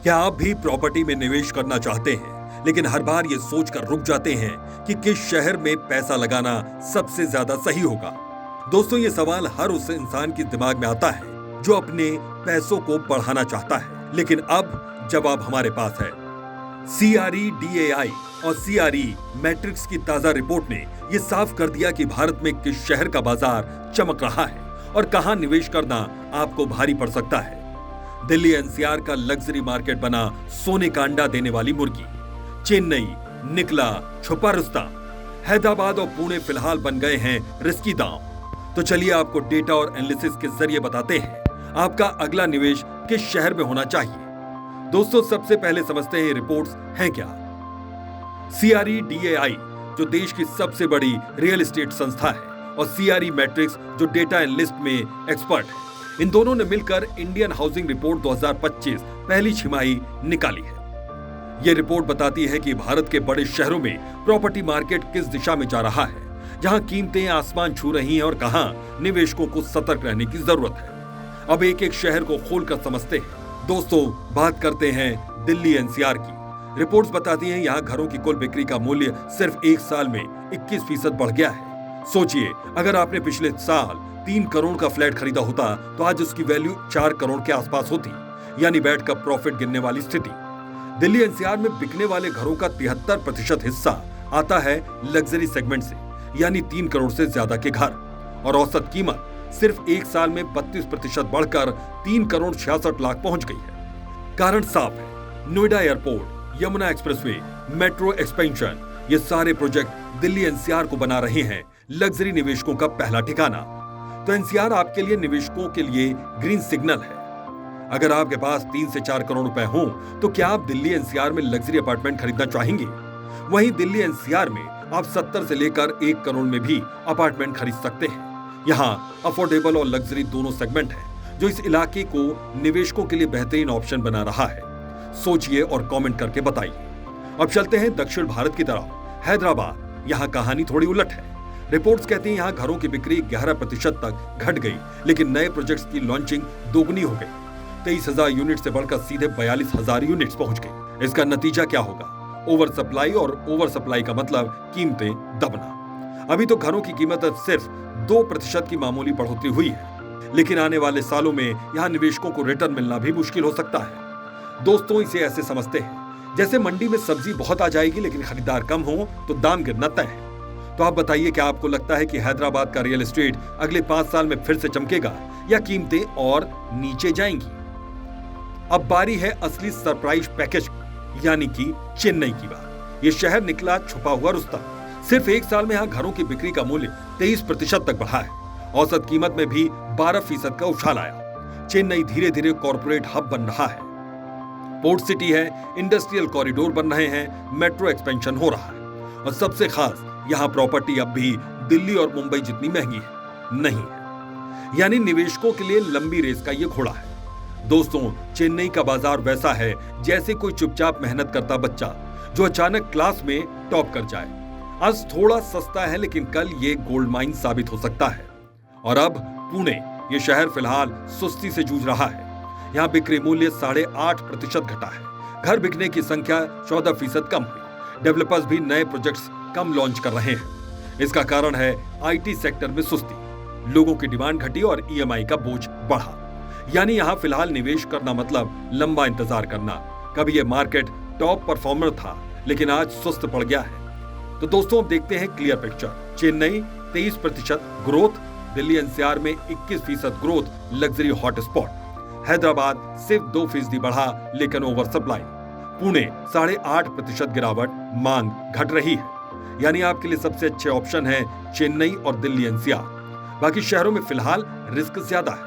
क्या आप भी प्रॉपर्टी में निवेश करना चाहते हैं, लेकिन हर बार ये सोचकर रुक जाते हैं कि किस शहर में पैसा लगाना सबसे ज्यादा सही होगा? दोस्तों, ये सवाल हर उस इंसान के दिमाग में आता है जो अपने पैसों को बढ़ाना चाहता है। लेकिन अब जवाब हमारे पास है। CREDAI और CRE मैट्रिक्स की ताजा रिपोर्ट ने यह साफ कर दिया कि भारत में किस शहर का बाजार चमक रहा है और कहां निवेश करना आपको भारी पड़ सकता है। दिल्ली NCR का लग्जरी मार्केट बना सोने का अंडा देने वाली मुर्गी। चेन्नई निकला छुपा रुस्तम। हैदराबाद और पुणे फिलहाल बन गए हैं रिस्की दांव। तो चलिए आपको डेटा और एनालिसिस के जरिए बताते हैं आपका अगला निवेश किस शहर में होना चाहिए। दोस्तों, सबसे पहले समझते हैं रिपोर्ट्स हैं क्या। CREDAI जो देश की सबसे बड़ी रियल एस्टेट संस्था है और CRE मैट्रिक्स जो डेटा एनालिस्ट में एक्सपर्ट है, इन दोनों ने मिलकर इंडियन हाउसिंग रिपोर्ट 2025 पहली छिमाही निकाली है। यह रिपोर्ट बताती है कि भारत के बड़े शहरों में प्रॉपर्टी मार्केट किस दिशा में जा रहा है, जहां कीमतें आसमान छू रही हैं और कहां निवेशकों को सतर्क रहने की जरूरत है। अब एक एक शहर को खोलकर समझते हैं। दोस्तों, बात करते हैं दिल्ली NCR की। रिपोर्ट्स बताती हैं यहां घरों की कुल बिक्री का मूल्य सिर्फ एक साल में 21% बढ़ गया है। सोचिए, अगर आपने पिछले साल 3 करोड़ का फ्लैट खरीदा होता तो आज उसकी वैल्यू 4 करोड़ के आसपास होती, यानी बैठ का प्रॉफिट गिनने वाली स्थिति। दिल्ली NCR में बिकने वाले घरों का 73% हिस्सा आता है लग्जरी सेगमेंट से, यानी 3 करोड़ से ज्यादा के घर, और औसत कीमत सिर्फ एक साल में 32% बढ़कर 3 करोड़ 66 लाख पहुंच गई है। कारण साफ है, Noida airport, Yamuna expressway, metro expansion, ये सारे प्रोजेक्ट दिल्ली NCR को बना रहे हैं लग्जरी निवेशकों का पहला ठिकाना। तो NCR आपके लिए निवेशकों के लिए ग्रीन सिग्नल है। अगर आपके पास 3 से 4 करोड़ रुपए हों तो क्या आप दिल्ली NCR में लग्जरी अपार्टमेंट खरीदना चाहेंगे? वहीं दिल्ली NCR में आप 70 से लेकर 1 करोड़ में भी अपार्टमेंट खरीद सकते हैं। यहाँ अफोर्डेबल और लग्जरी दोनों सेगमेंट है जो इस इलाके को निवेशकों के लिए बेहतरीन ऑप्शन बना रहा है। सोचिए और कमेंट करके बताइए। अब चलते हैं दक्षिण भारत की तरफ। हैदराबाद, यहाँ कहानी थोड़ी उलट है। रिपोर्ट्स कहती हैं यहाँ घरों की बिक्री 11% तक घट गई, लेकिन नए प्रोजेक्ट्स की लॉन्चिंग दोगुनी हो गई। 23,000 यूनिट से बढ़कर सीधे 42,000 यूनिट्स पहुंच गई। इसका नतीजा क्या होगा? ओवर सप्लाई, और ओवर सप्लाई का मतलब कीमतें दबना। अभी तो घरों की कीमत सिर्फ 2% की मामूली बढ़ोतरी हुई है, लेकिन आने वाले सालों में यहाँ निवेशकों को रिटर्न मिलना भी मुश्किल हो सकता है। दोस्तों, इसे ऐसे समझते हैं जैसे मंडी में सब्जी बहुत आ जाएगी लेकिन खरीदार कम हो तो दाम गिरना तय है। तो आप बताइए, क्या आपको लगता है कि हैदराबाद का रियल एस्टेट अगले 5 साल में फिर से चमकेगा या कीमतें और नीचे जाएंगी? अब बारी है असली सरप्राइज पैकेज यानी कि चेन्नई की बात। ये शहर निकला छुपा हुआ रुस्तम। सिर्फ एक साल में यहाँ घरों की बिक्री का मूल्य 23% तक बढ़ा है। औसत कीमत में भी 12% का उछाल आया। चेन्नई धीरे धीरे कॉर्पोरेट हब बन रहा है। पोर्ट सिटी है, इंडस्ट्रियल कॉरिडोर बन रहे हैं, मेट्रो एक्सपेंशन हो रहा है, और सबसे खास यहाँ प्रॉपर्टी अब भी दिल्ली और मुंबई जितनी महंगी नहीं है। यानी निवेशकों के लिए लंबी रेस का ये घोड़ा है। दोस्तों, चेन्नई का बाजार वैसा है जैसे कोई चुपचाप मेहनत करता बच्चा जो अचानक क्लास में टॉप कर जाए। आज थोड़ा सस्ता है, लेकिन कल ये गोल्ड माइन साबित हो सकता है। और अब पुणे, ये शहर फिलहाल सुस्ती से जूझ रहा है। यहाँ बिक्री मूल्य 8.5% घटा है। घर बिकने की संख्या 14% कम हुई। डेवलपर्स भी नए प्रोजेक्ट्स कम लॉन्च कर रहे हैं। इसका कारण है IT सेक्टर में सुस्ती, लोगों की डिमांड घटी और EMI का बोझ बढ़ा। यानी यहाँ फिलहाल निवेश करना मतलब लंबा इंतजार करना। कभी ये मार्केट टॉप परफॉर्मर था, लेकिन आज सुस्त पड़ गया है। तो दोस्तों, अब देखते हैं clear picture. Chennai 23% growth, Delhi NCR में 21% growth luxury hot spot, Hyderabad सिर्फ 2% बढ़ा लेकिन ओवर सप्लाई, पुणे 8.5% गिरावट, मांग घट रही है। यानी आपके लिए सबसे अच्छे ऑप्शन है चेन्नई और दिल्ली NCR। बाकी शहरों में फिलहाल रिस्क ज्यादा है।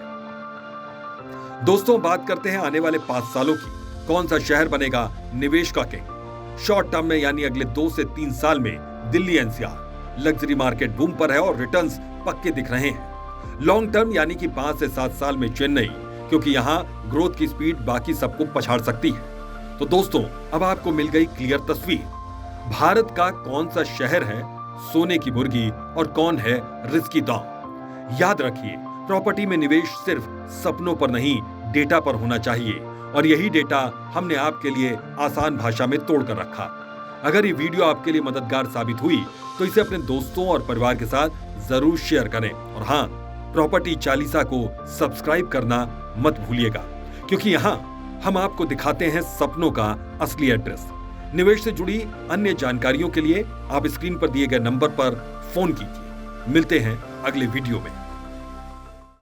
दोस्तों, बात करते हैं आने वाले 5 सालों की। कौन सा शहर बनेगा निवेश का किंग? शॉर्ट टर्म में यानी अगले 2 से 3 साल में Delhi NCR luxury market boom पर है और रिटर्न्स पक्के दिख रहे हैं। लॉन्ग टर्म यानी कि 5 से 7 साल में चेन्नई, क्योंकि यहाँ ग्रोथ की स्पीड बाकी सबको पछाड़ सकती है। तो दोस्तों, अब आपको मिल गई क्लियर तस्वीर। भारत का कौन सा शहर है सोने की मुर्गी और कौन है रिस्की दांव। याद रखिए, प्रॉपर्टी में निवेश सिर्फ सपनों पर नहीं, डेटा पर होना चाहिए और यही डेटा हमने आपके लिए आसान भाषा में तोड़कर रखा। अगर ये वीडियो आपके लिए मददगार साबित हुई तो इसे अपने दोस्तों और परिवार के साथ जरूर शेयर करें। और हाँ, प्रॉपर्टी चालीसा को सब्सक्राइब करना मत भूलिएगा, क्योंकि यहाँ हम आपको दिखाते हैं सपनों का असली एड्रेस। निवेश से जुड़ी अन्य जानकारियों के लिए आप स्क्रीन पर दिए गए नंबर पर फोन कीजिए। मिलते हैं अगले वीडियो में।